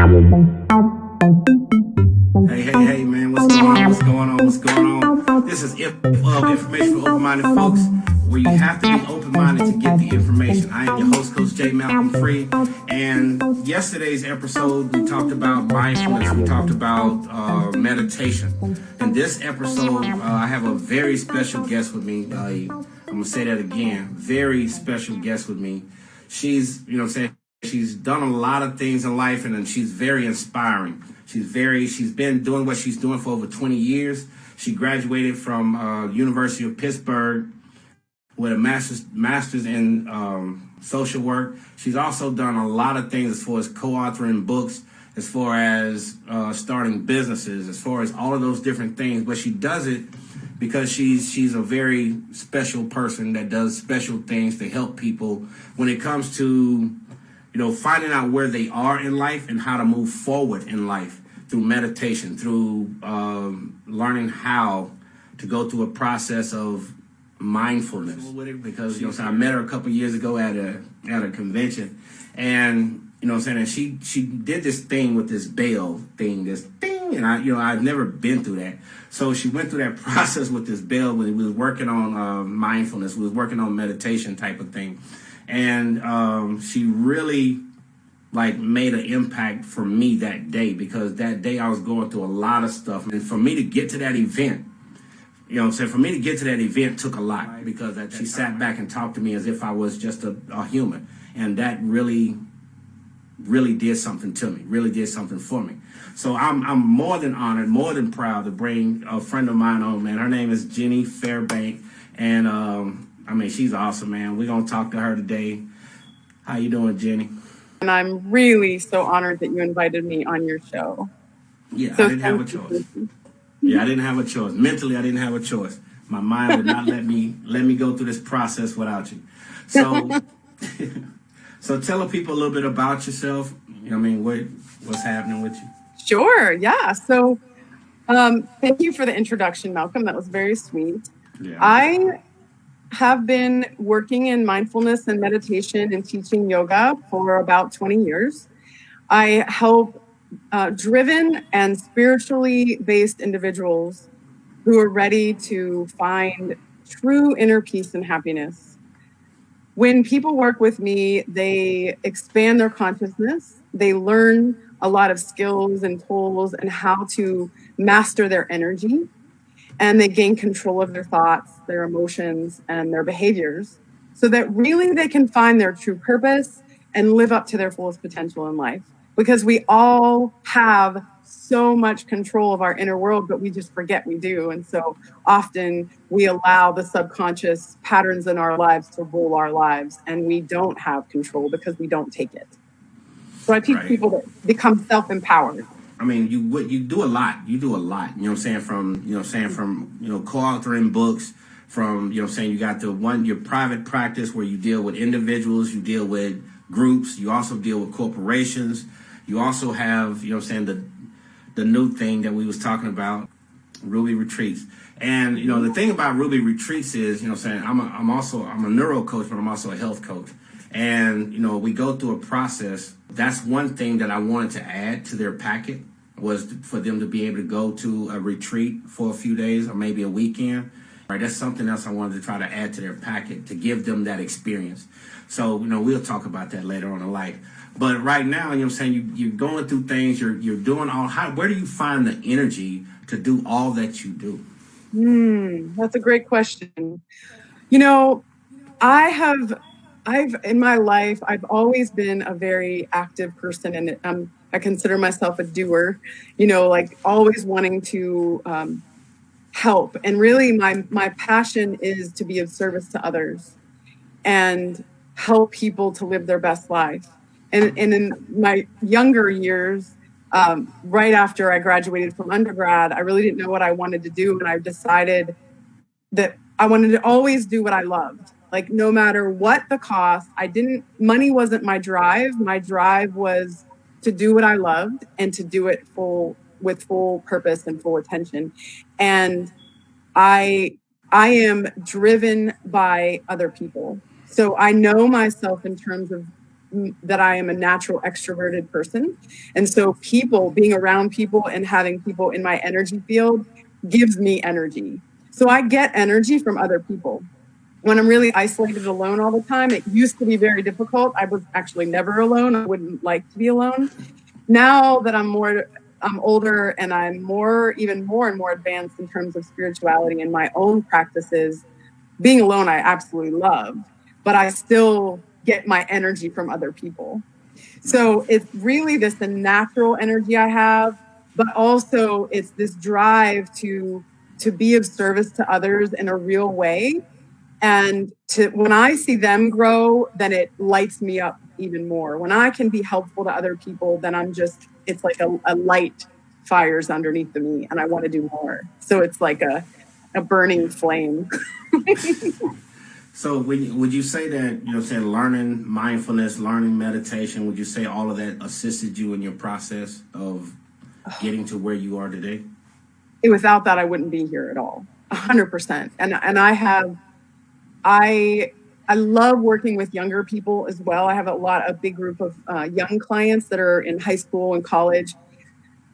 Hey, man, what's going on? This is IFOF, Information for Open-Minded Folks, where you have to be open-minded to get the information. I am your host, Coach J. Malcolm Free, and yesterday's episode, we talked about mindfulness, we talked about meditation. In this episode, I have a very special guest with me. I'm going to say that again, very special guest with me. She's, she's done a lot of things in life, and she's very inspiring. She's been doing what she's doing for over 20 years. She graduated from University of Pittsburgh with a master's in social work. She's also done a lot of things as far as co-authoring books, as far as starting businesses, as far as all of those different things. But she does it because she's a very special person that does special things to help people when it comes to finding out where they are in life and how to move forward in life through meditation, through learning how to go through a process of mindfulness. Because I met her a couple years ago at a convention, and and she did this thing with this bell thing, this thing, and I've never been through that. So she went through that process with this bell when we was working on mindfulness, we was working on meditation type of thing. And she really made an impact for me that day, because that day I was going through a lot of stuff. And for me to get to that event, for me to get to that event took a lot, because she sat back and talked to me as if I was just a human. And that really did something to me, really did something for me. So I'm more than honored, more than proud to bring a friend of mine on, man. Her name is Jenny Fairbank. And she's awesome, man. We're going to talk to her today. How you doing, Jenny? And I'm really so honored that you invited me on your show. Yeah, so I didn't have a choice. I didn't have a choice. Mentally, I didn't have a choice. My mind would not let me go through this process without you. So, so tell the people a little bit about yourself. What's happening with you? Sure, yeah. So thank you for the introduction, Malcolm. That was very sweet. Yeah. I have been working in mindfulness and meditation and teaching yoga for about 20 years. I help driven and spiritually based individuals who are ready to find true inner peace and happiness. When people work with me, they expand their consciousness. They learn a lot of skills and tools and how to master their energy. And they gain control of their thoughts, their emotions, and their behaviors, so that really they can find their true purpose and live up to their fullest potential in life. Because we all have so much control of our inner world, but we just forget we do. And so often we allow the subconscious patterns in our lives to rule our lives, and we don't have control because we don't take it. So I teach people to become self-empowered. You do a lot. You do a lot. From co-authoring books, from you got your private practice where you deal with individuals, you deal with groups, you also deal with corporations. You also have the new thing that we was talking about, Ruby Retreats. And the thing about Ruby Retreats is I'm a neuro coach, but I'm also a health coach. And we go through a process. That's one thing that I wanted to add to their packet, was for them to be able to go to a retreat for a few days or maybe a weekend. That's something else I wanted to try to add to their packet to give them that experience. So, we'll talk about that later on in life. But right now, you're going through things, you're doing where do you find the energy to do all that you do? That's a great question. I've in my life, I've always been a very active person, and I consider myself a doer, always wanting to help. And really my passion is to be of service to others and help people to live their best life. And in my younger years, right after I graduated from undergrad, I really didn't know what I wanted to do. And I decided that I wanted to always do what I loved. No matter what the cost, money wasn't my drive. My drive was to do what I loved and to do it with full purpose and full attention. And I am driven by other people. So I know myself in terms of that I am a natural extroverted person. And so being around people and having people in my energy field gives me energy. So I get energy from other people. When I'm really isolated alone all the time, it used to be very difficult. I was actually never alone. I wouldn't like to be alone. Now that I'm older and I'm even more and more advanced in terms of spirituality and my own practices, being alone, I absolutely love, but I still get my energy from other people. So it's really the natural energy I have, but also it's this drive to be of service to others in a real way. And when I see them grow, then it lights me up even more. When I can be helpful to other people, then it's like a light fires underneath me and I want to do more. So it's like a burning flame. So would you say that, learning mindfulness, learning meditation, would you say all of that assisted you in your process of getting to where you are today? Without that, I wouldn't be here at all. 100%. And I love working with younger people as well. I have a big group of young clients that are in high school and college.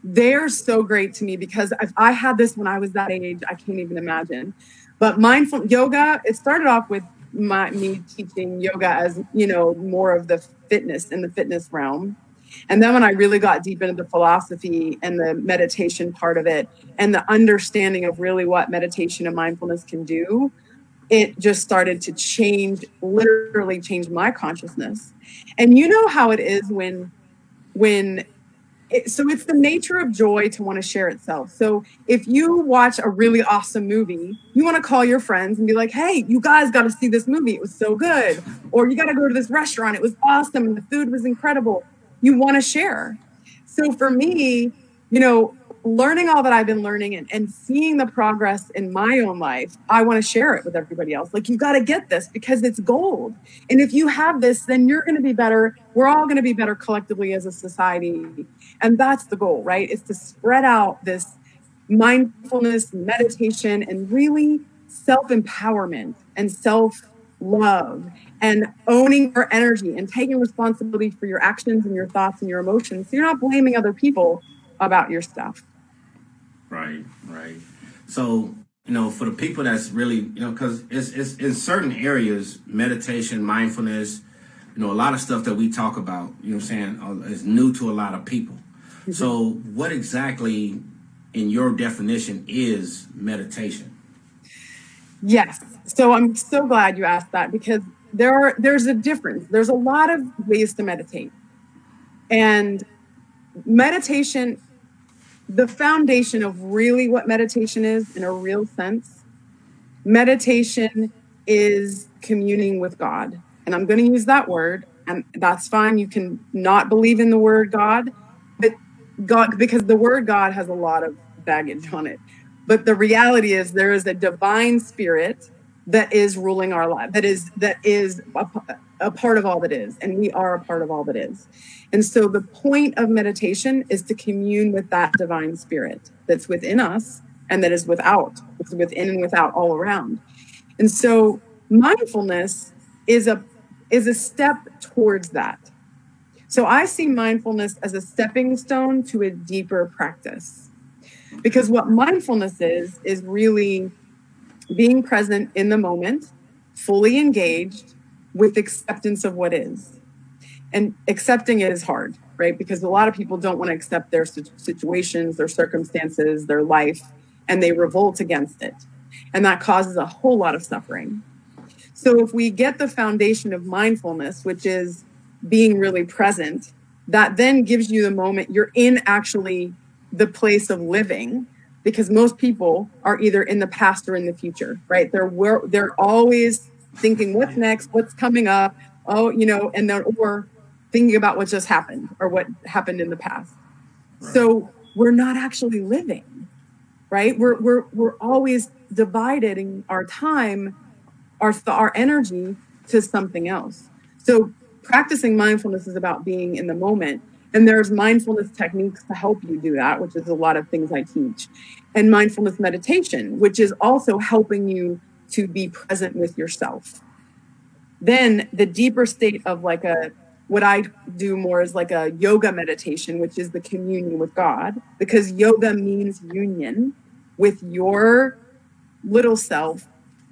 They're so great to me because if I had this when I was that age, I can't even imagine. But mindful yoga, it started off with me teaching yoga as, more of the fitness realm. And then when I really got deep into the philosophy and the meditation part of it and the understanding of really what meditation and mindfulness can do, it just started to literally change my consciousness. And you know how it is so it's the nature of joy to want to share itself. So if you watch a really awesome movie, you want to call your friends and be like, hey, you guys got to see this movie. It was so good. Or you got to go to this restaurant. It was awesome. And the food was incredible. You want to share. So for me, learning all that I've been learning and seeing the progress in my own life, I want to share it with everybody else. Like, you got to get this because it's gold. And if you have this, then you're going to be better. We're all going to be better collectively as a society. And that's the goal, right? Is to spread out this mindfulness, meditation, and really self-empowerment and self-love and owning your energy and taking responsibility for your actions and your thoughts and your emotions. So you're not blaming other people about your stuff. Right. So, for the people that's really, because it's in certain areas, meditation, mindfulness, a lot of stuff that we talk about, is new to a lot of people. Mm-hmm. So what exactly, in your definition, is meditation? Yes. So I'm so glad you asked that because there's a difference. There's a lot of ways to meditate. And meditation, the foundation of really what meditation is in a real sense, meditation is communing with God. And I'm going to use that word, and that's fine. You can not believe in the word God, because the word God has a lot of baggage on it. But the reality is there is a divine spirit that is ruling our life, that is a part of all that is, and we are a part of all that is. And so the point of meditation is to commune with that divine spirit that's within us and that is within and without all around. And so mindfulness is a step towards that. So I see mindfulness as a stepping stone to a deeper practice. Because what mindfulness is really being present in the moment, fully engaged with acceptance of what is. And accepting it is hard, right? Because a lot of people don't want to accept their situations, their circumstances, their life, and they revolt against it. And that causes a whole lot of suffering. So if we get the foundation of mindfulness, which is being really present, that then gives you the moment you're in actually the place of living, because most people are either in the past or in the future, right? They're always thinking what's next, what's coming up, and then or thinking about what just happened or what happened in the past. Right. So we're not actually living, right? We're always dividing our time, our energy to something else. So practicing mindfulness is about being in the moment. And there's mindfulness techniques to help you do that, which is a lot of things I teach. And mindfulness meditation, which is also helping you to be present with yourself. Then the deeper state of like a what I do more is like a yoga meditation, which is the communion with God, because yoga means union with your little self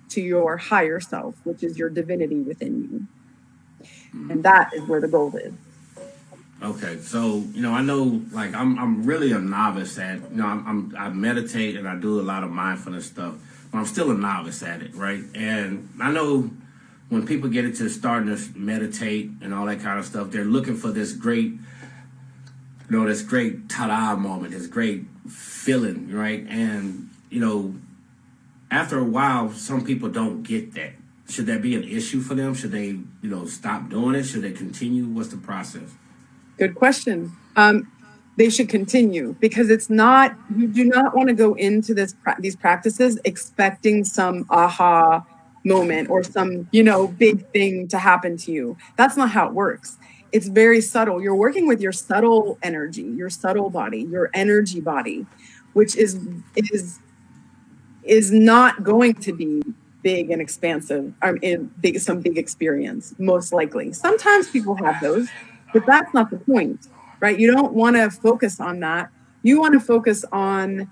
to your higher self, which is your divinity within you. And that is where the gold is. Okay, so I know, like, I'm really a novice at I meditate and I do a lot of mindfulness stuff, but I'm still a novice at it, right? And I know when people get into starting to meditate and all that kind of stuff, they're looking for this great, this great ta-da moment, this great feeling, right? And after a while, some people don't get that. Should that be an issue for them? Should they, stop doing it? Should they continue? What's the process? Good question. They should continue, because it's not, you do not want to go into these practices expecting some aha moment or some, big thing to happen to you. That's not how it works. It's very subtle. You're working with your subtle energy, your subtle body, your energy body, which is not going to be big and expansive, some big experience, most likely. Sometimes people have those, but that's not the point, right? You don't want to focus on that. You want to focus on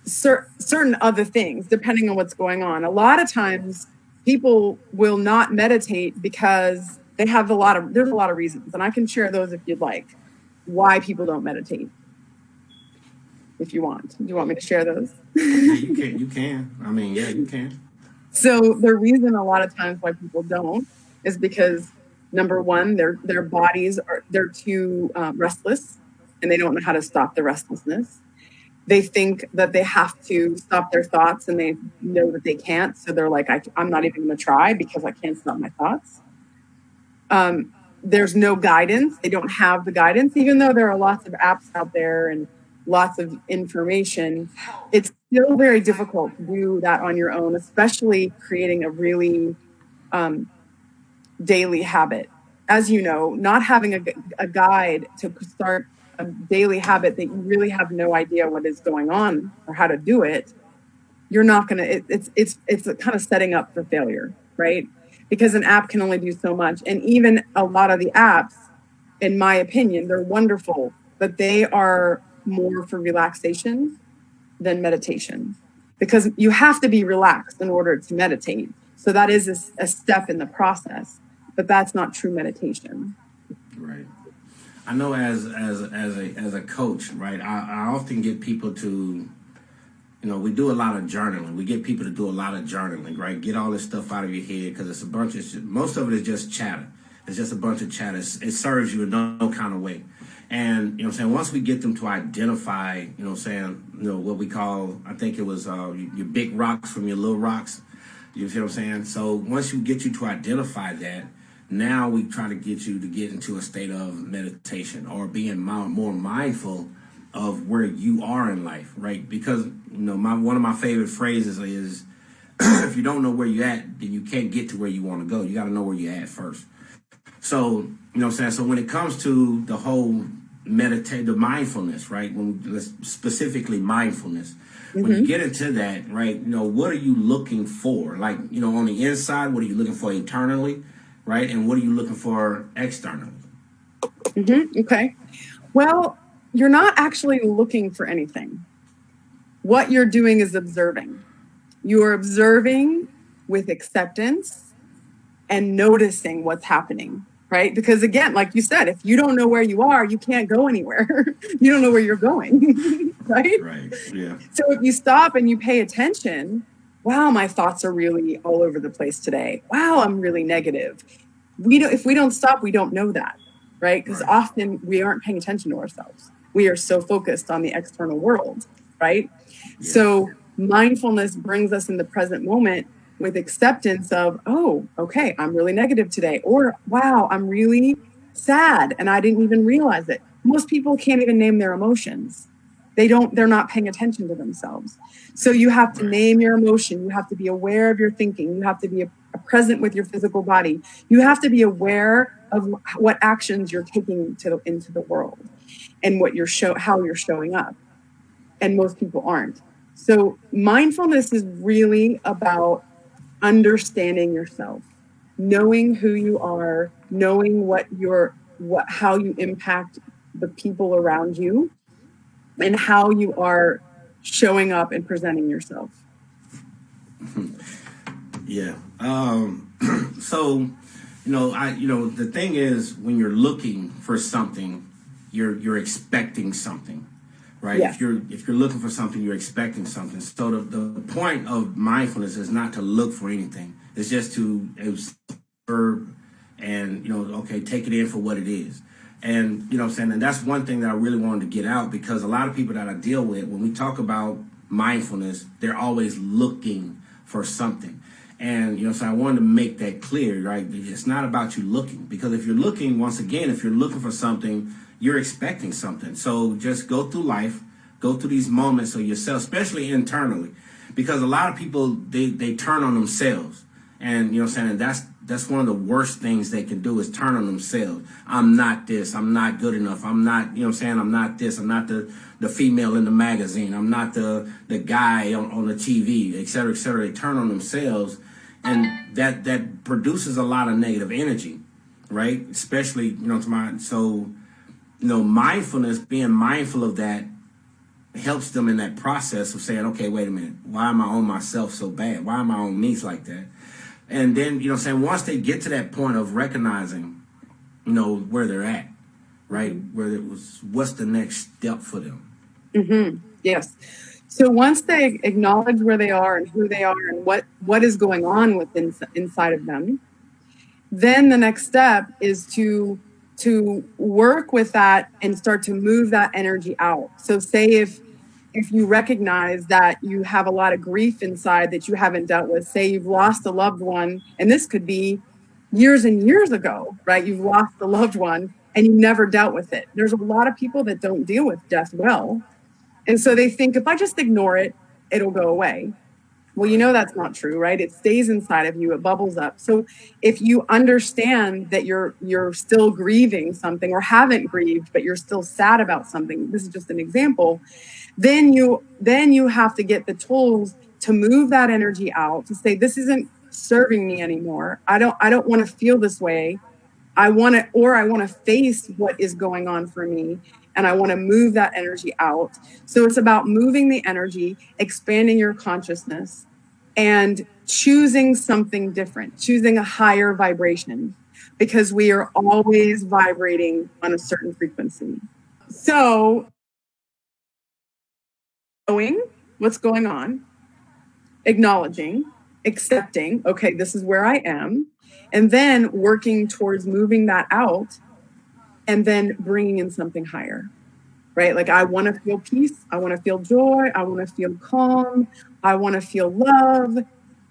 certain other things, depending on what's going on. A lot of times people will not meditate because there's a lot of reasons, and I can share those if you'd like, why people don't meditate. If you want. Do you want me to share those? Yeah, you can. I mean, yeah, you can. So the reason a lot of times why people don't is because, number one, their bodies they're too restless, and they don't know how to stop the restlessness. They think that they have to stop their thoughts, and they know that they can't. So they're like, I'm not even going to try because I can't stop my thoughts. There's no guidance. They don't have the guidance, even though there are lots of apps out there and lots of information. It's still very difficult to do that on your own, especially creating a really daily habit. As you know, not having a guide to start a daily habit that you really have no idea what is going on or how to do it, you're not going to, it's kind of setting up for failure, right? Because an app can only do so much. And even a lot of the apps, in my opinion, they're wonderful, but they are more for relaxation than meditation, because you have to be relaxed in order to meditate. So that is a step in the process, but that's not true meditation. Right. I know as a coach, right, I often get people to, we do a lot of journaling. We get people to do a lot of journaling, right? Get all this stuff out of your head, because it's most of it is just chatter. It's just a bunch of chatter. It serves you in no kind of way. And, once we get them to identify, what we call, I think it was your big rocks from your little rocks. You see what I'm saying? So once you get you to identify that, now we try to get you to get into a state of meditation or being more mindful of where you are in life, right? Because, one of my favorite phrases is, if you don't know where you're at, then you can't get to where you want to go. You got to know where you're at first. So, so when it comes to the whole the mindfulness, right? Specifically mindfulness, when you get into that, right, what are you looking for? Like, on the inside, what are you looking for internally, right? And what are you looking for externally? Okay. Well, you're not actually looking for anything. What you're doing is observing. You're observing with acceptance and noticing what's happening, right? Because again, like you said, if you don't know where you are, you can't go anywhere. You don't know where you're going, right? Right, yeah. So if you stop and you pay attention, wow, my thoughts are really all over the place today. Wow, I'm really negative. If we don't stop, we don't know that, right? Because often we aren't paying attention to ourselves. We are so focused on the external world, right? Yeah. So mindfulness brings us in the present moment with acceptance of, oh, okay, I'm really negative today. Or, wow, I'm really sad and I didn't even realize it. Most people can't even name their emotions. They're not paying attention to themselves. So you have to name your emotion. You have to be aware of your thinking. You have to be present with your physical body. You have to be aware of what actions you're taking into the world and how you're showing up. And most people aren't. So mindfulness is really about understanding yourself. knowing who you are, knowing how you impact the people around you, and how you are showing up and presenting yourself. Yeah. So, the thing is, when you're looking for something, you're expecting something, right? Yeah. If you're looking for something, you're expecting something. So the point of mindfulness is not to look for anything. It's just to observe and, okay, take it in for what it is. And, what I'm saying, and that's one thing that I really wanted to get out, because a lot of people that I deal with, when we talk about mindfulness, they're always looking for something. And, so I wanted to make that clear, right? It's not about you looking, because if you're looking, once again, if you're looking for something, you're expecting something. So just go through life, go through these moments of yourself, especially internally, because a lot of people, they turn on themselves. And, and that's one of the worst things they can do, is turn on themselves. I'm not this, I'm not good enough, I'm not, I'm not this, I'm not the female in the magazine, I'm not the guy on the TV, et cetera, et cetera. They turn on themselves, and that produces a lot of negative energy, right? Especially, mindfulness, being mindful of that, helps them in that process of saying, okay, wait a minute, why am I on myself so bad? Why am I on me like that? And then, once they get to that point of recognizing, where they're at, right? What's the next step for them? Mm-hmm. Yes. So once they acknowledge where they are and who they are and what is going on inside of them, then the next step is to work with that and start to move that energy out. So say if you recognize that you have a lot of grief inside that you haven't dealt with, say you've lost a loved one, and this could be years and years ago, right? You've lost a loved one and you never dealt with it. There's a lot of people that don't deal with death well. And so they think, if I just ignore it, it'll go away. Well, that's not true, right? It stays inside of you. It bubbles up. So if you understand that you're still grieving something, or haven't grieved, but you're still sad about something, this is just an example, then you have to get the tools to move that energy out, to say, this isn't serving me anymore. I don't want to feel this way. I want to face what is going on for me, and I want to move that energy out. So it's about moving the energy, expanding your consciousness, and choosing something different, choosing a higher vibration, because we are always vibrating on a certain frequency. So knowing what's going on, acknowledging, accepting, okay, this is where I am, and then working towards moving that out, and then bringing in something higher, right? Like, I want to feel peace. I want to feel joy. I want to feel calm. I want to feel love.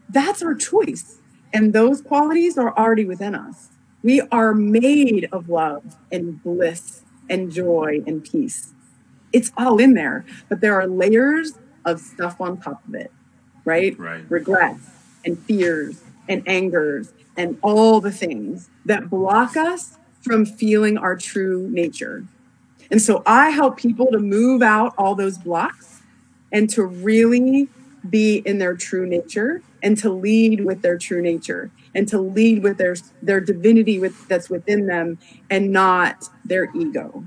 That's our choice. And those qualities are already within us. We are made of love and bliss and joy and peace. It's all in there, but there are layers of stuff on top of it, right? Regrets and fears and angers and all the things that block us from feeling our true nature. And so I help people to move out all those blocks and to really be in their true nature, and to lead with their true nature, and to lead with their divinity that's within them, and not their ego.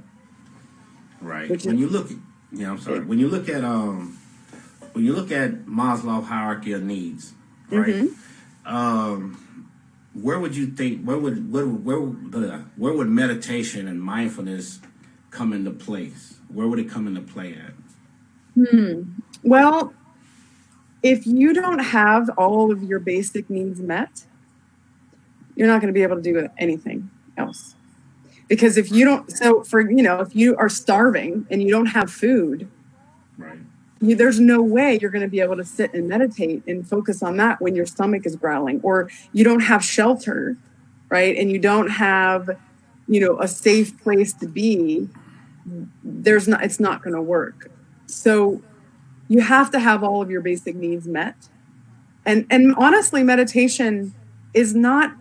Right. When you look at Maslow's hierarchy of needs, right? Mm-hmm. Where would meditation and mindfulness come into place? Where would it come into play at? Well, if you don't have all of your basic needs met, you're not going to be able to do anything else. Because if you don't, if you are starving and you don't have food, right, there's no way you're going to be able to sit and meditate and focus on that when your stomach is growling, or you don't have shelter, right? And you don't have, a safe place to be. It's not going to work. So you have to have all of your basic needs met. And honestly, meditation is not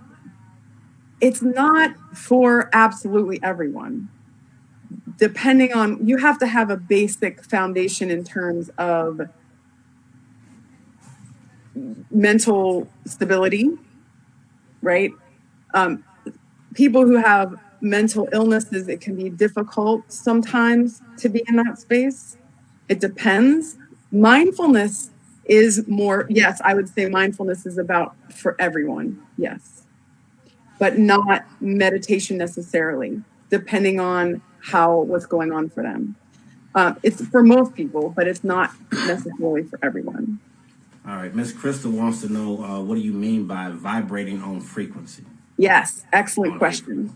for absolutely everyone. Depending on, you have to have a basic foundation in terms of mental stability, right? People who have mental illnesses, it can be difficult sometimes to be in that space. It depends. Mindfulness is more, yes, I would say mindfulness is about for everyone, yes, but not meditation necessarily, depending on what's going on for them. It's for most people, but it's not necessarily for everyone. All right, Miss Crystal wants to know, what do you mean by vibrating on frequency? Yes, excellent question.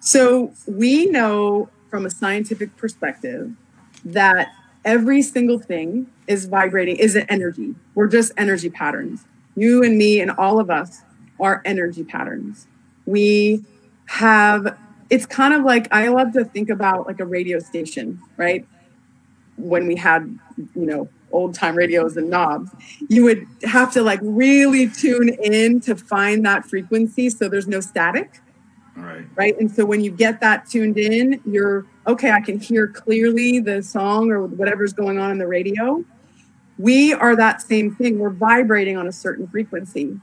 So we know from a scientific perspective that every single thing is vibrating, is an energy. We're just energy patterns. You and me and all of us are energy patterns. We have, it's kind of like, I love to think about like a radio station, right? When we had, old time radios and knobs, you would have to like really tune in to find that frequency so there's no static. Right. And so when you get that tuned in, you're okay, I can hear clearly the song or whatever's going on in the radio. We are that same thing. We're vibrating on a certain frequency.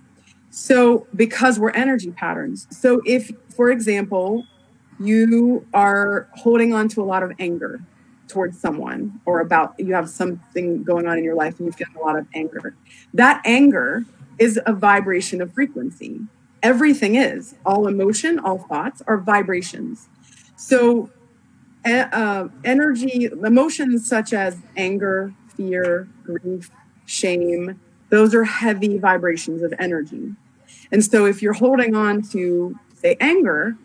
So because we're energy patterns. So if, for example, you are holding on to a lot of anger towards someone, or you have something going on in your life and you feel a lot of anger, that anger is a vibration of frequency. Everything is. All emotion, all thoughts are vibrations. So energy, emotions such as anger, fear, grief, shame, those are heavy vibrations of energy. And so if you're holding on to, say, anger,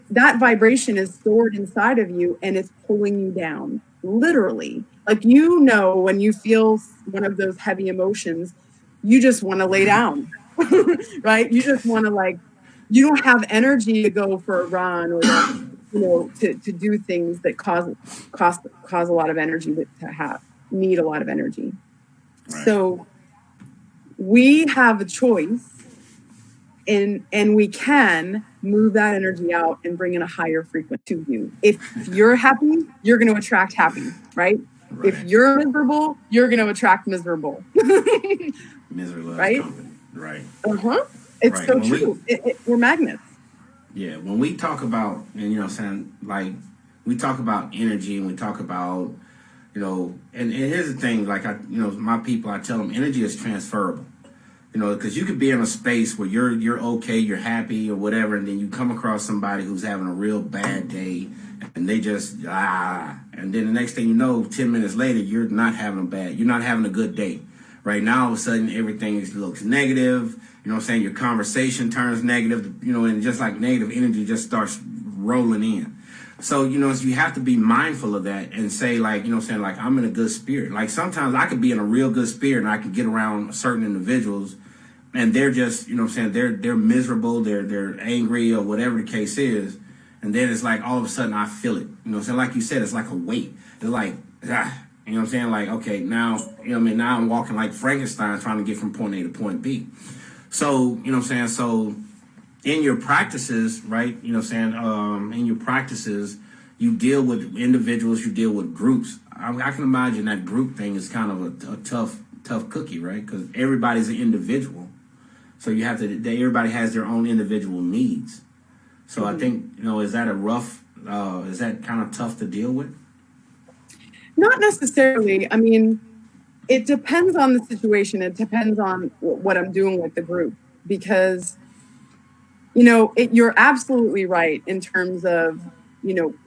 that vibration is stored inside of you and it's pulling you down, literally. Like, when you feel one of those heavy emotions, you just want to lay down, right? You just want to you don't have energy to go for a run or to do things that cause a lot of energy, need a lot of energy. Right. So we have a choice, and we can move that energy out and bring in a higher frequency to you. If you're happy, you're going to attract happy, right? If you're miserable, you're going to attract miserable. Misery loves right? company. Right. It's so true. We're magnets. Yeah. When we talk about, and we talk about energy, and we talk about, and here's the thing, my people, I tell them energy is transferable. Because you could be in a space where you're okay, you're happy or whatever, and then you come across somebody who's having a real bad day, and they just and then the next thing you know, 10 minutes later, you're not having a good day. Right now, all of a sudden, everything looks negative. Your conversation turns negative. And just like negative energy just starts rolling in. So, you have to be mindful of that and say, I'm in a good spirit. Like, sometimes I could be in a real good spirit and I can get around certain individuals and they're just, they're miserable, they're angry or whatever the case is. And then it's like, all of a sudden I feel it. Like you said, it's like a weight. It's like, okay, now, now I'm walking like Frankenstein trying to get from point A to point B. So, so in your practices, right, in your practices, you deal with individuals, you deal with groups. I can imagine that group thing is kind of a tough cookie, right? Because everybody's an individual. So you have to, everybody has their own individual needs. So I think, is that is that kind of tough to deal with? Not necessarily. I mean, it depends on the situation. It depends on what I'm doing with the group, because, you're absolutely right in terms of,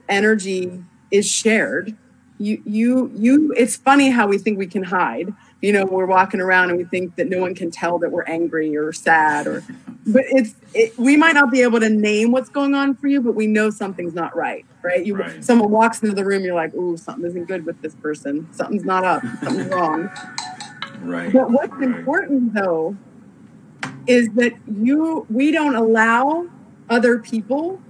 energy is shared. It's funny how we think we can hide. We're walking around and we think that no one can tell that we're angry or sad, but we might not be able to name what's going on for you, but we know something's not right, right? Someone walks into the room, you're like, ooh, something isn't good with this person. Something's not up. Something's wrong. Right. But what's important, though, is that we don't allow other people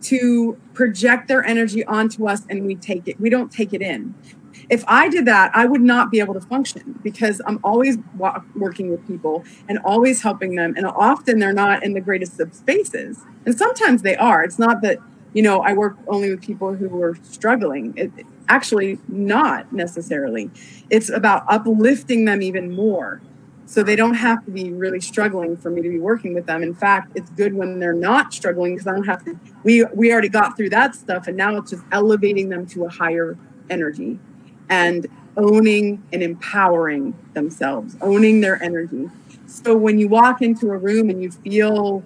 to project their energy onto us, and we don't take it in. If I did that, I would not be able to function, because I'm always working with people and always helping them. And often they're not in the greatest of spaces. And sometimes they are. It's not that, I work only with people who are struggling. Actually, not necessarily. It's about uplifting them even more. So they don't have to be really struggling for me to be working with them. In fact, it's good when they're not struggling because I don't have to, we already got through that stuff, and now it's just elevating them to a higher energy and owning and empowering themselves, owning their energy. So when you walk into a room and you feel,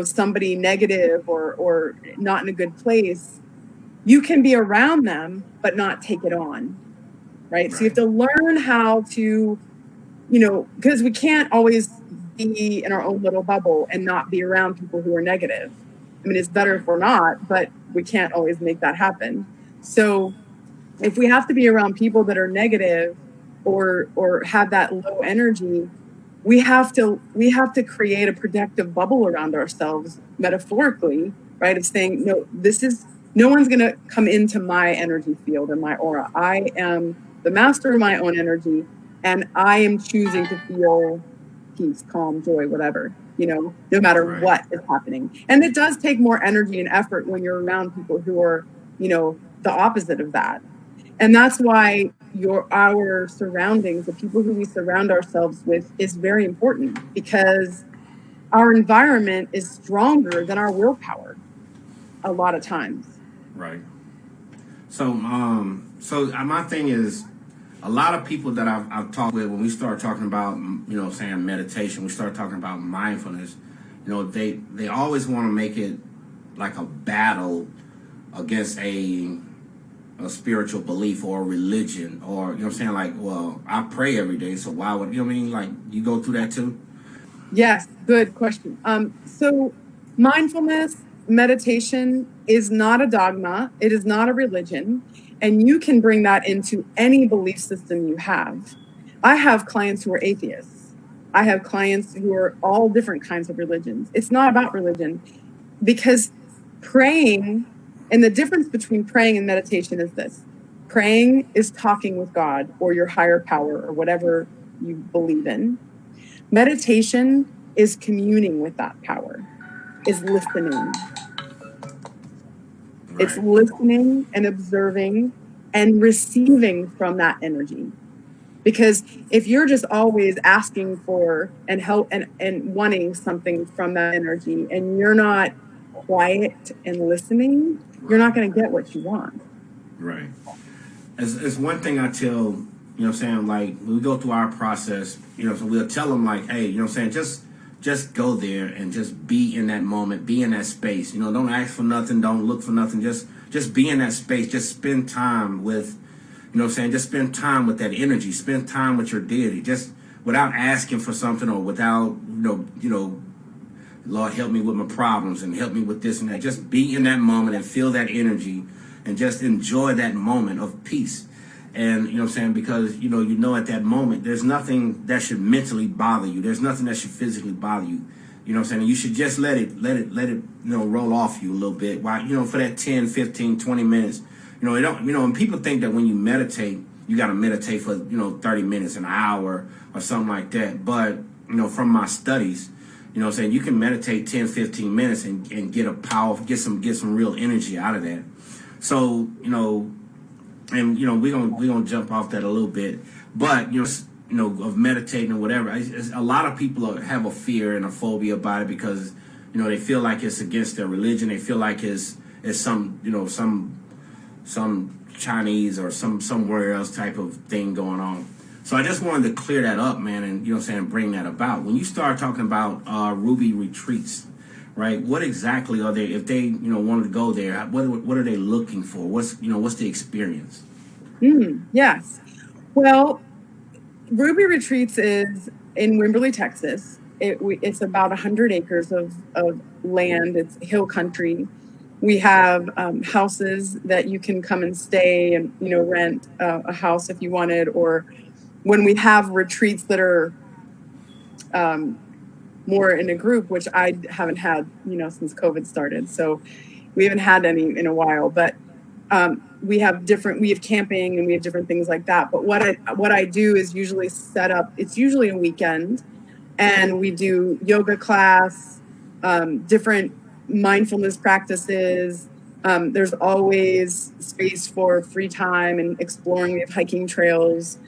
somebody negative or not in a good place, you can be around them, but not take it on, right? So you have to learn how to, because we can't always be in our own little bubble and not be around people who are negative. I mean, it's better if we're not, but we can't always make that happen. So if we have to be around people that are negative or have that low energy, we have to create a protective bubble around ourselves, metaphorically, right? Of saying, no one's going to come into my energy field and my aura. I am the master of my own energy, and I am choosing to feel peace, calm, joy, whatever, no matter what is happening. And it does take more energy and effort when you're around people who are, the opposite of that. And that's why our surroundings, the people who we surround ourselves with, is very important, because our environment is stronger than our willpower a lot of times. Right. So my thing is, a lot of people that I've talked with, when we start talking about, saying meditation, we start talking about mindfulness, they always want to make it like a battle against a spiritual belief or religion, or, like, well, I pray every day, so why would, like, you go through that too? Yes, good question. So mindfulness, meditation is not a dogma. It is not a religion. And you can bring that into any belief system you have. I have clients who are atheists. I have clients who are all different kinds of religions. It's not about religion, because praying, and the difference between praying and meditation is this. Praying is talking with God or your higher power or whatever you believe in. Meditation is communing with that power, is listening. It's listening and observing and receiving from that energy. Because if you're just always asking for and help and wanting something from that energy, and you're not quiet and listening, you're not going to get what you want. Right. It's one thing I tell, like, when we go through our process, so we'll tell them, like, hey, just go there and just be in that moment, be in that space. Don't ask for nothing, don't look for nothing. Just be in that space. Just spend time with, just spend time with that energy. Spend time with your deity. Just without asking for something, or without, Lord, help me with my problems and help me with this and that. Just be in that moment and feel that energy and just enjoy that moment of peace. And, because, at that moment, there's nothing that should mentally bother you. There's nothing that should physically bother you. You should just let it, roll off you a little bit. While, for that 10, 15, 20 minutes, and people think that when you meditate, you got to meditate for, 30 minutes, an hour or something like that. But, from my studies, you can meditate 10, 15 minutes and get get some real energy out of that. So, and we're gonna jump off that a little bit, but of meditating or whatever. A lot of people have a fear and a phobia about it because they feel like it's against their religion. They feel like it's some Chinese or somewhere else type of thing going on. So I just wanted to clear that up, man, and bring that about. When you start talking about Ruby retreats, right? What exactly are they? If they wanted to go there, what are they looking for? What's the experience? Yes. Well, Ruby Retreats is in Wimberley, Texas. It's about 100 acres of land. It's hill country. We have houses that you can come and stay and rent a house if you wanted. Or when we have retreats that are more in a group, which I haven't had since COVID started, so we haven't had any in a while. But we have camping and we have different things like that. But what I do is usually set up. It's usually a weekend, and we do yoga class, different mindfulness practices. There's always space for free time and exploring. We have hiking trails.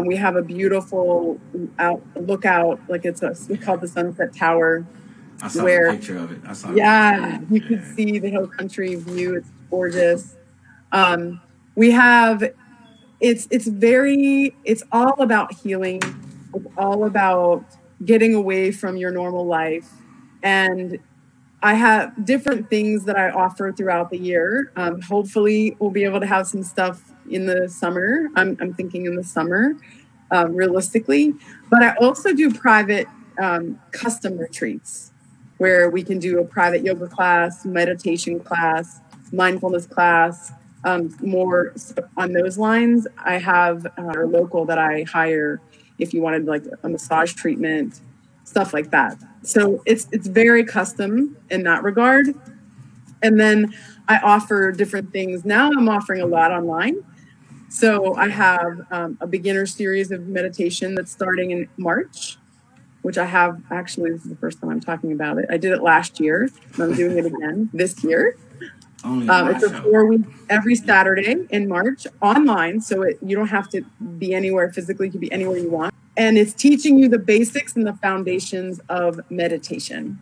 We have a beautiful lookout, like we call it the Sunset Tower. I saw a picture of it. You can see the hill country view. It's gorgeous. We have, it's all about healing. It's all about getting away from your normal life. And I have different things that I offer throughout the year. Hopefully we'll be able to have some stuff in the summer. I'm thinking in the summer, realistically, but I also do private custom retreats where we can do a private yoga class, meditation class, mindfulness class, more on those lines. I have a local that I hire if you wanted like a massage treatment, stuff like that. So it's very custom in that regard. And then I offer different things. Now I'm offering a lot online. So I have a beginner series of meditation that's starting in March, which I have, actually, this is the first time I'm talking about it. I did it last year, and I'm doing it again this year. It's a 4-week, every Saturday in March, online, so you don't have to be anywhere physically, you can be anywhere you want. And it's teaching you the basics and the foundations of meditation.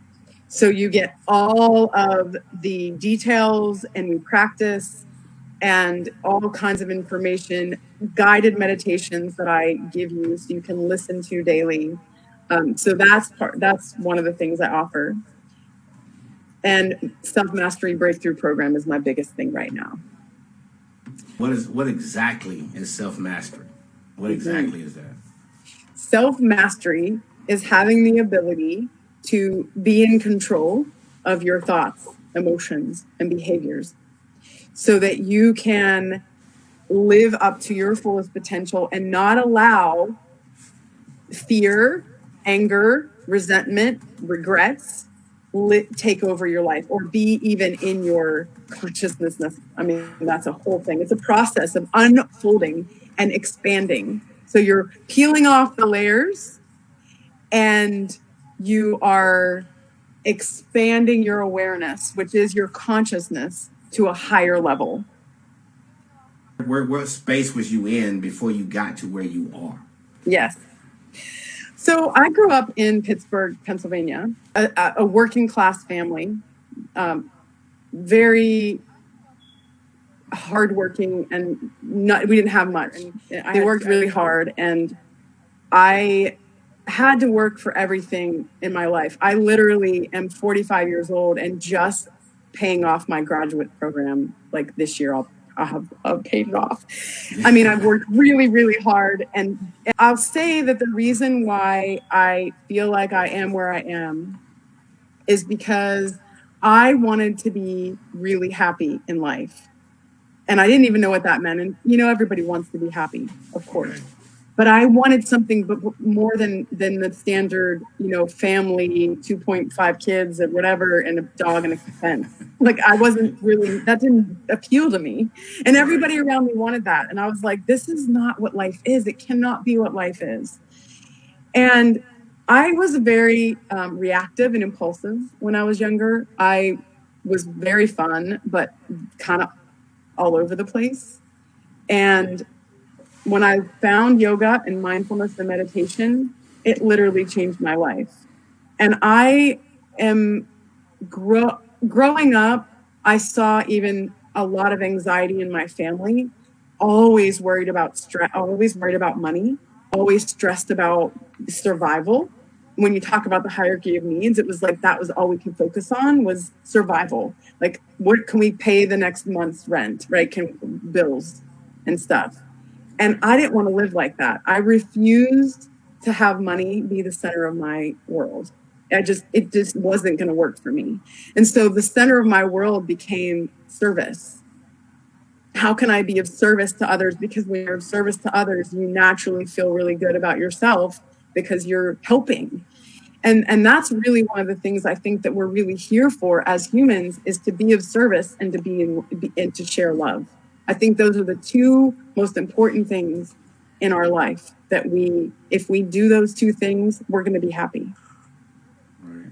So you get all of the details, and we practice, and all kinds of information, guided meditations that I give you so you can listen to daily. So that's one of the things I offer. And self-mastery breakthrough program is my biggest thing right now. What exactly is self-mastery? What exactly is that? Self-mastery is having the ability to be in control of your thoughts, emotions, and behaviors so that you can live up to your fullest potential and not allow fear, anger, resentment, regrets take over your life or be even in your consciousness. I mean, that's a whole thing. It's a process of unfolding and expanding. So you're peeling off the layers and you are expanding your awareness, which is your consciousness, to a higher level. What space was you in before you got to where you are? Yes. So I grew up in Pittsburgh, Pennsylvania, a working class family, very hardworking, and we didn't have much. They worked really hard, and I had to work for everything in my life. I literally am 45 years old and just paying off my graduate program. Like this year, I'll have paid it off. I mean, I've worked really, really hard. And I'll say that the reason why I feel like I am where I am is because I wanted to be really happy in life. And I didn't even know what that meant. And, everybody wants to be happy, of course. But I wanted something more than the standard, family, 2.5 kids and whatever, and a dog and a fence. Like that didn't appeal to me. And everybody around me wanted that. And I was like, this is not what life is. It cannot be what life is. And I was very reactive and impulsive when I was younger. I was very fun, but kind of all over the place. And when I found yoga and mindfulness and meditation, it literally changed my life. And I am growing up, I saw even a lot of anxiety in my family, always worried about stress, always worried about money, always stressed about survival. When you talk about the hierarchy of needs, it was like that was all we could focus on was survival. Like, what can we pay the next month's rent, right? Bills and stuff. And I didn't want to live like that. I refused to have money be the center of my world. It just wasn't going to work for me. And so the center of my world became service. How can I be of service to others? Because when you're of service to others, you naturally feel really good about yourself because you're helping. And that's really one of the things I think that we're really here for as humans, is to be of service and to share love. I think those are the two most important things in our life that if we do those two things, we're going to be happy. Right.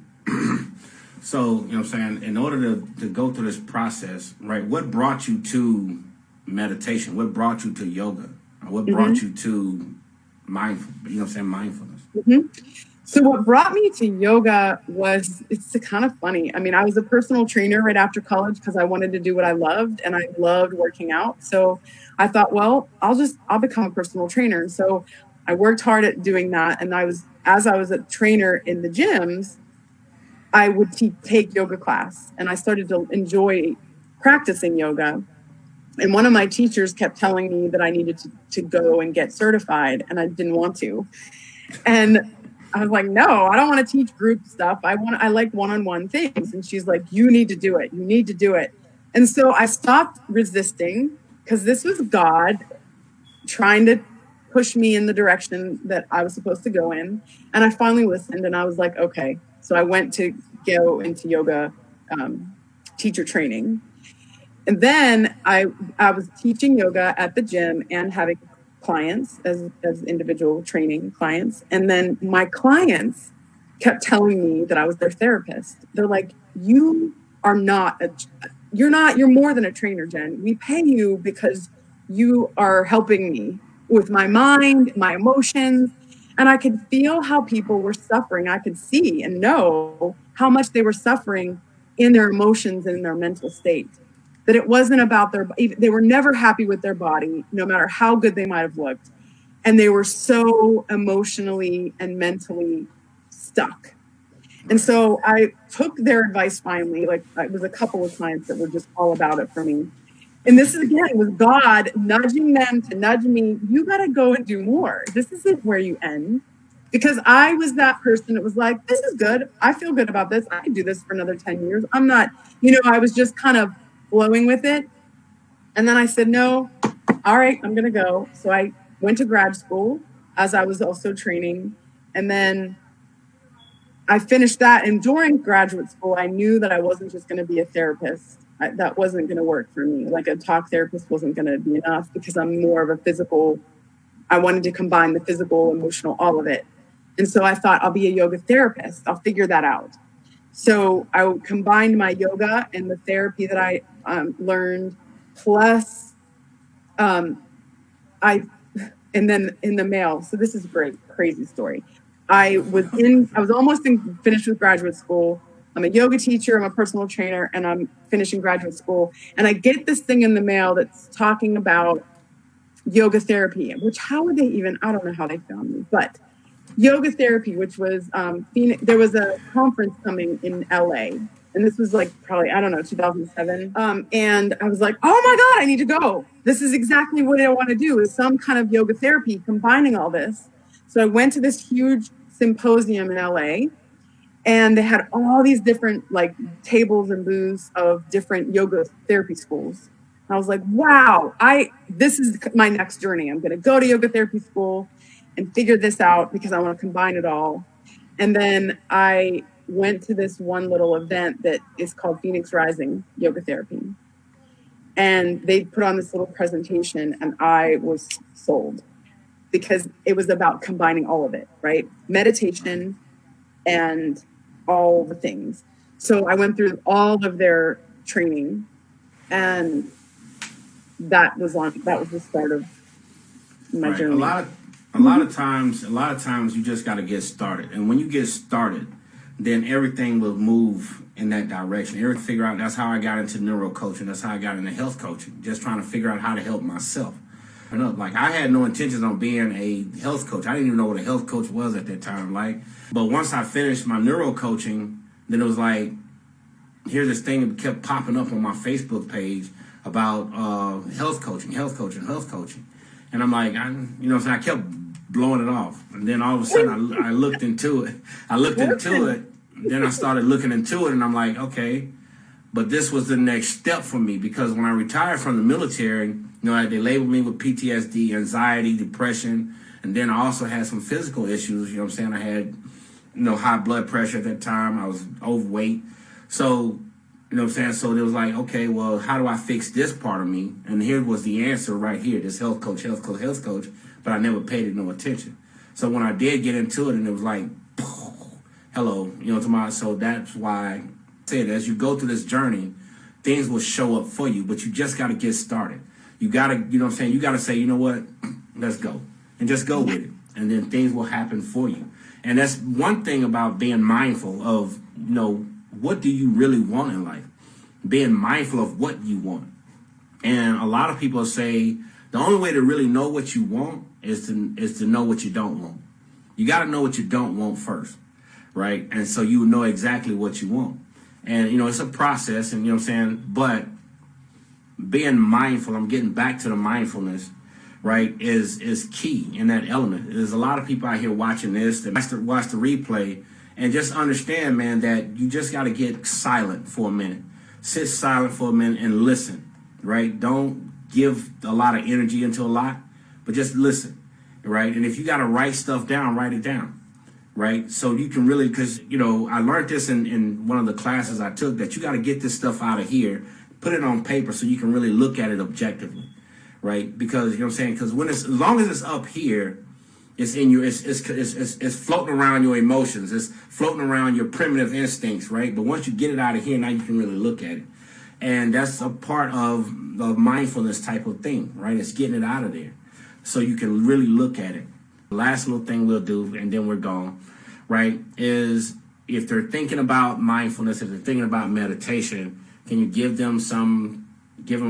So, what I'm saying, in order to go through this process, right, what brought you to meditation? What brought you to yoga? What brought you to mindfulness. Mm-hmm. So what brought me to yoga was, it's kind of funny. I mean, I was a personal trainer right after college because I wanted to do what I loved, and I loved working out. So I thought, well, I'll become a personal trainer. So I worked hard at doing that. And as I was a trainer in the gyms, I would take yoga class, and I started to enjoy practicing yoga. And one of my teachers kept telling me that I needed to go and get certified, and I didn't want to. And I was like, no, I don't want to teach group stuff. I like one-on-one things. And she's like, you need to do it. You need to do it. And so I stopped resisting, because this was God trying to push me in the direction that I was supposed to go in. And I finally listened, and I was like, okay. So I went to go into yoga teacher training. And then I was teaching yoga at the gym and having clients as individual training clients. And then my clients kept telling me that I was their therapist. They're like, you're more than a trainer, Jen. We pay you because you are helping me with my mind, my emotions. And I could feel how people were suffering. I could see and know how much they were suffering in their emotions and in their mental state. That it wasn't about they were never happy with their body, no matter how good they might have looked. And they were so emotionally and mentally stuck. And so I took their advice finally. Like, it was a couple of clients that were just all about it for me. And this is, again, was God nudging them to nudge me. You got to go and do more. This isn't where you end. Because I was that person that was like, this is good. I feel good about this. I can do this for another 10 years. I'm not, I was just kind of flowing with it. And then I said, no, all right, I'm going to go. So I went to grad school as I was also training. And then I finished that. And during graduate school, I knew that I wasn't just going to be a therapist. That wasn't going to work for me. Like, a talk therapist wasn't going to be enough, because I'm more of a physical. I wanted to combine the physical, emotional, all of it. And so I thought, I'll be a yoga therapist. I'll figure that out. So I combined my yoga and the therapy that I learned, plus and then in the mail. So this is a great, crazy story. I was almost finished with graduate school. I'm a yoga teacher, I'm a personal trainer, and I'm finishing graduate school. And I get this thing in the mail that's talking about yoga therapy, which I don't know how they found me, but yoga therapy, which was there was a conference coming in LA, and this was like probably, 2007. And I was like, oh my God, I need to go. This is exactly what I want to do, is some kind of yoga therapy combining all this. So I went to this huge symposium in LA, and they had all these different like tables and booths of different yoga therapy schools. And I was like, wow, this is my next journey. I'm going to go to yoga therapy school and figure this out, because I want to combine it all. And then I went to this one little event that is called Phoenix Rising Yoga Therapy. And they put on this little presentation, and I was sold, because it was about combining all of it, right? Meditation and all the things. So I went through all of their training, and that was the start of my journey. A lot of times you just got to get started. And when you get started, then everything will move in that direction. Everything figure out. That's how I got into neuro coaching. That's how I got into health coaching. Just trying to figure out how to help myself. Like, I had no intentions on being a health coach. I didn't even know what a health coach was at that time. But once I finished my neuro coaching, then it was like, here's this thing that kept popping up on my Facebook page about health coaching. And I'm like, I kept blowing it off. And then all of a sudden I looked into it. Then I started looking into it, and I'm like, okay. But this was the next step for me, because when I retired from the military, they labeled me with PTSD, anxiety, depression. And then I also had some physical issues. I had, high blood pressure at that time. I was overweight. So, So it was like, okay, well, how do I fix this part of me? And here was the answer right here, this health coach. But I never paid it no attention. So when I did get into it, and it was like, hello, so that's why I said, as you go through this journey, things will show up for you, but you just got to get started. You got to, you got to say, you know what, let's go, and just go with it. and then things will happen for you. And that's one thing about being mindful of, what do you really want in life? Being mindful of what you want. And a lot of people say the only way to really know what you want is to know what you don't want. You got to know what you don't want first, right? And so you know exactly what you want. And, it's a process, and, but being mindful, I'm getting back to the mindfulness, right, is key in that element. There's a lot of people out here watching this that watch the replay and just understand, man, that you just got to get silent for a minute. Sit silent for a minute and listen, right? Don't give a lot of energy into a lot, but just listen, right? And if you got to write stuff down, write it down, right? So you can really, because, I learned this in one of the classes I took, that you got to get this stuff out of here, put it on paper so you can really look at it objectively, right? Because, because as long as it's up here, it's in your, it's floating around your emotions. It's floating around your primitive instincts, right? But once you get it out of here, now you can really look at it. And that's a part of the mindfulness type of thing, right? It's getting it out of there so you can really look at it. The last little thing we'll do, and then we're gone, right, is if they're thinking about mindfulness, if they're thinking about meditation, can you give them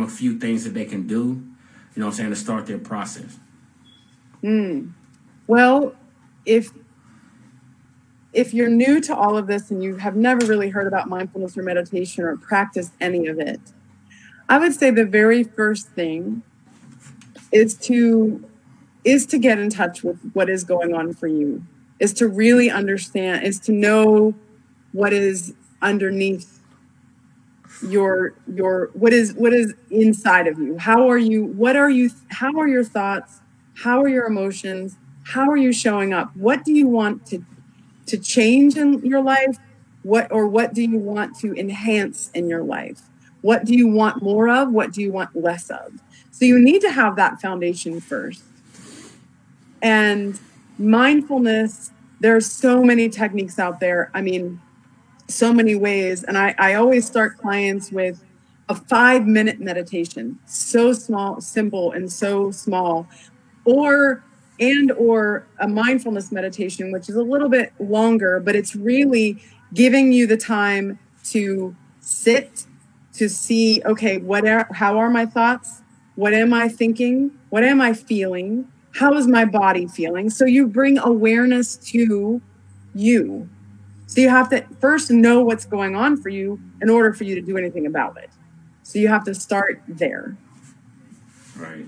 a few things that they can do, to start their process? Well, if you're new to all of this and you have never really heard about mindfulness or meditation or practiced any of it, I would say the very first thing is to get in touch with what is going on for you, is to really understand, is to know what is underneath your what is inside of you. How are your thoughts? How are your emotions? How are you showing up? What do you want to change in your life? What do you want to enhance in your life? What do you want more of? What do you want less of? So you need to have that foundation first. And mindfulness, there are so many techniques out there. I mean, so many ways. And I always start clients with a 5-minute meditation. So small, simple, and so small. Or a mindfulness meditation, which is a little bit longer, but it's really giving you the time to sit, to see, okay, how are my thoughts? What am I thinking? What am I feeling? How is my body feeling? So you bring awareness to you. So you have to first know what's going on for you in order for you to do anything about it. So you have to start there. Right.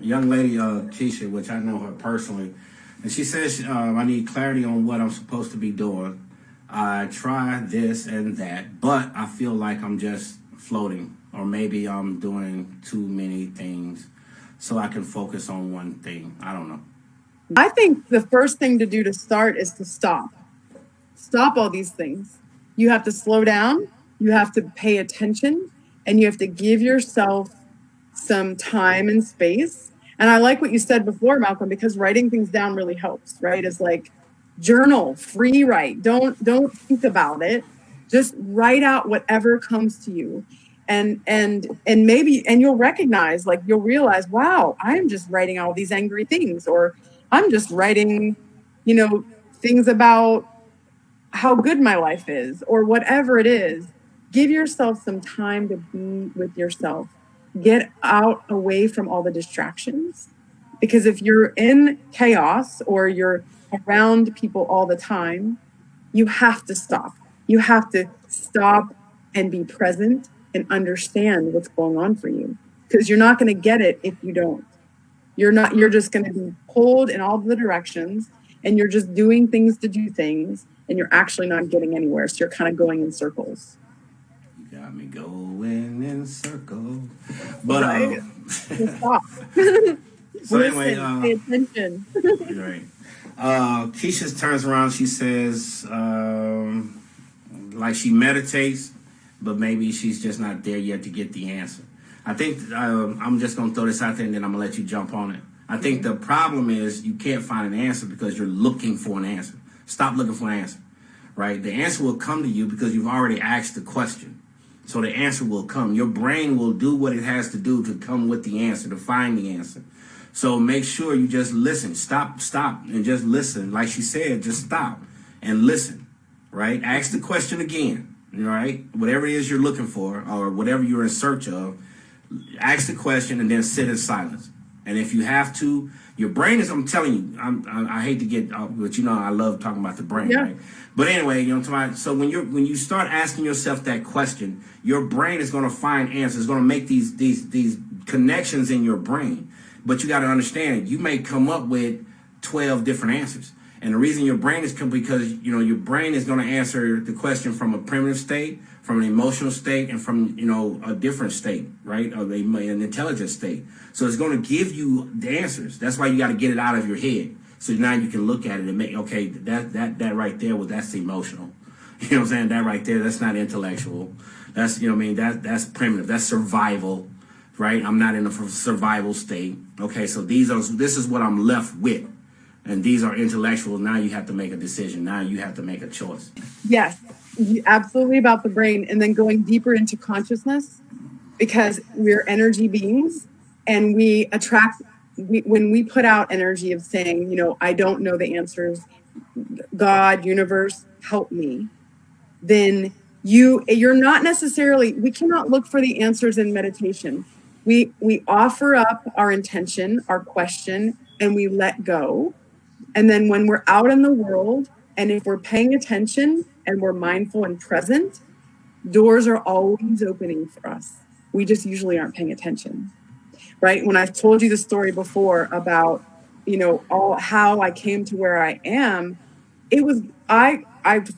Young lady, Keisha, which I know her personally, and she says, I need clarity on what I'm supposed to be doing. I try this and that, but I feel like I'm just floating, or maybe I'm doing too many things so I can focus on one thing. I don't know. I think the first thing to do to start is to stop. Stop all these things. You have to slow down, you have to pay attention, and you have to give yourself some time and space. And I like what you said before, Malcolm, because writing things down really helps, right? It's like journal, free write. Don't think about it. Just write out whatever comes to you. And you'll recognize, like, you'll realize, wow, I'm just writing all these angry things, or I'm just writing, things about how good my life is, or whatever it is. Give yourself some time to be with yourself. Get out away from all the distractions, because if you're in chaos or you're around people all the time, you have to stop. You have to stop and be present and understand what's going on for you, because you're not going to get it if you don't. You're just going to be pulled in all the directions, and you're just doing things to do things, and you're actually not getting anywhere. So you're kind of going in circles. You got me going in circles. But right. Stop. So anyway, pay attention. Right. Keisha turns around. She says, like, she meditates, but maybe she's just not there yet to get the answer. I think I'm just going to throw this out there, and then I'm going to let you jump on it. I think the problem is you can't find an answer because you're looking for an answer. Stop looking for an answer, right? The answer will come to you because you've already asked the question. So the answer will come. Your brain will do what it has to do to come with the answer, to find the answer. So make sure you just listen. Stop, and just listen. Like she said, just stop and listen, right? Ask the question again, right? Whatever it is you're looking for or whatever you're in search of, ask the question and then sit in silence. And if you have to, your brain is, I'm telling you, I hate to get, but I love talking about the brain, right? But anyway, so when you start asking yourself that question, your brain is going to find answers. It's going to make these connections in your brain. But you got to understand, you may come up with 12 different answers. And the reason your brain is because, your brain is going to answer the question from a primitive state, from an emotional state, and from, a different state, right? Or an intelligent state. So it's going to give you the answers. That's why you got to get it out of your head. So now you can look at it and make, okay, that right there, that's emotional. You know what I'm saying? That right there, that's not intellectual. That's, that's primitive. That's survival, right? I'm not in a survival state. Okay, so this is what I'm left with. And these are intellectual. Now you have to make a decision. Now you have to make a choice. Yes, absolutely, about the brain. And then going deeper into consciousness, because we're energy beings and we attract, when we put out energy of saying, I don't know the answers, God, universe, help me, then you're not necessarily, we cannot look for the answers in meditation. We offer up our intention, our question, and we let go. And then when we're out in the world, and if we're paying attention and we're mindful and present, doors are always opening for us. We just usually aren't paying attention, right? When I've told you the story before about, how I came to where I am, it was, I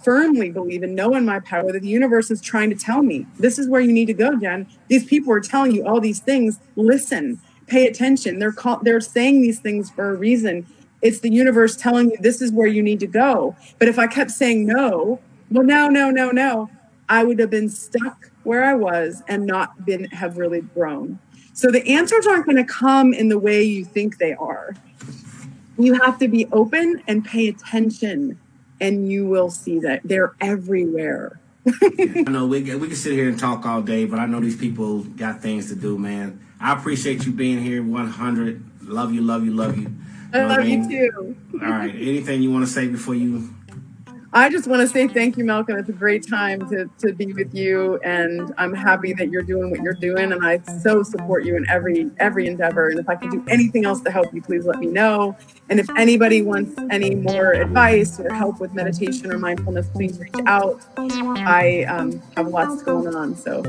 firmly believe and know in my power that the universe is trying to tell me, this is where you need to go, Jen. These people are telling you all these things. Listen, pay attention. They're saying these things for a reason. It's the universe telling you this is where you need to go. But if I kept saying no, no, I would have been stuck where I was and not have really grown. So the answers aren't going to come in the way you think they are. You have to be open and pay attention, and you will see that they're everywhere. I know we can sit here and talk all day, but I know these people got things to do, man. I appreciate you being here, 100. Love you. I love you too. All right. Anything you want to say before you? I just want to say thank you, Malcolm. It's a great time to be with you, and I'm happy that you're doing what you're doing, and I so support you in every endeavor. And if I can do anything else to help you, please let me know. And if anybody wants any more advice or help with meditation or mindfulness, please reach out. I have lots going on, so.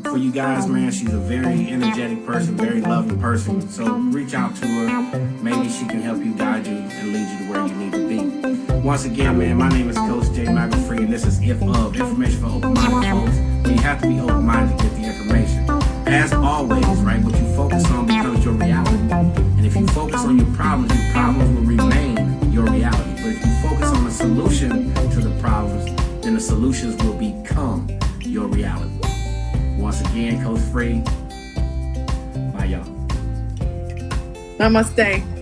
For you guys, man, she's a very energetic person, very loving person. So reach out to her. Maybe she can help you, guide you, and lead you to where you need to be. Once again, man, my name is Coach J. McElfree, and this is IFOF, Information for Open-Minded Folks. Where you have to be open-minded to get the information. As always, right, what you focus on becomes your reality. And if you focus on your problems will remain your reality. But if you focus on the solution to the problems, then the solutions will become your reality. Once again, Coach Free. Bye, y'all. Namaste.